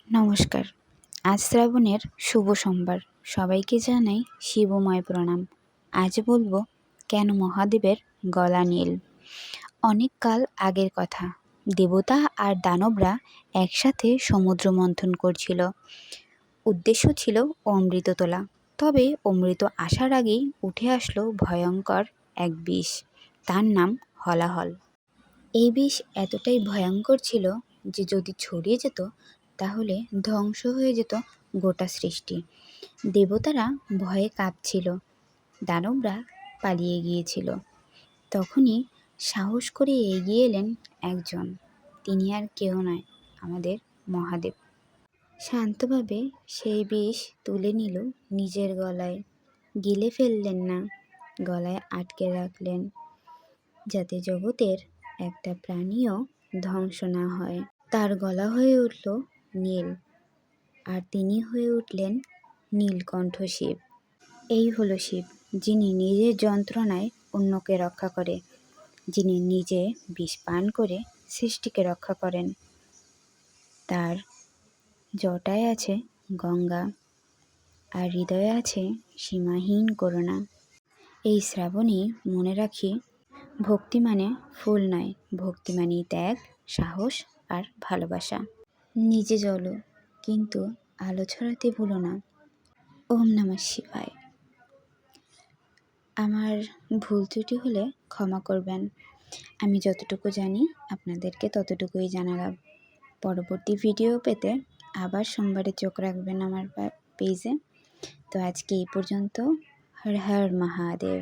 নমস্কার। আজ শ্রাবণের শুভ সোমবার। সবাইকে জানাই শিবময় প্রণাম। আজ বলবো কেন মহাদেবের গলা নীল। অনেক কাল আগের কথা। দেবতা আর দানবরা একসাথে সমুদ্র মন্থন করছিল। উদ্দেশ্য ছিল অমৃত তোলা। তবে অমৃত আসার আগেই উঠে আসলো ভয়ঙ্কর এক বিষ। তার নাম হলাহল। এই বিষ এতটাই ভয়ঙ্কর ছিল যে যদি ছড়িয়ে যেত তাহলে ধ্বংস হয়ে যেত গোটা সৃষ্টি। দেবতারা ভয়ে কাঁপছিল, দানবরা পালিয়ে গিয়েছিল। তখনই সাহস করে এগিয়ে এলেন একজন। তিনি আর কেউ নয়, আমাদের মহাদেব। শান্তভাবে সেই বিষ তুলে নিল নিজের গলায়। গিলে ফেললেন না, গলায় আটকে রাখলেন, যাতে জগতের একটা প্রাণীও ধ্বংস না হয়। তার গলা হয়ে উঠল নীল, আর তিনি হয়ে উঠলেন নীলকণ্ঠ শিব। এই হলো শিব, যিনি নিজের যন্ত্রণায় অন্যকে রক্ষা করে, যিনি নিজে বিষ পান করে সৃষ্টিকে রক্ষা করেন। তার জটায় আছে গঙ্গা, আর হৃদয়ে আছে সীমাহীন করুণা। এই শ্রাবণে মনে রাখি, ভক্তি মানে ফুল নয়, ভক্তি মানেই ত্যাগ, সাহস আর ভালোবাসা। নিজে জ্বলো, কিন্তু আলো ছড়াতে ভুলো না। ওম নমঃ শিবায়। আমার ভুল ত্রুটি হলে ক্ষমা করবেন। আমি যতটুকু জানি আপনাদেরকে ততটুকুই জানালাম। পরবর্তী ভিডিও পেতে আবার সোমবারে চোখ রাখবেন আমার পেজে। তো আজকে এই পর্যন্ত। হর হর মহাদেব।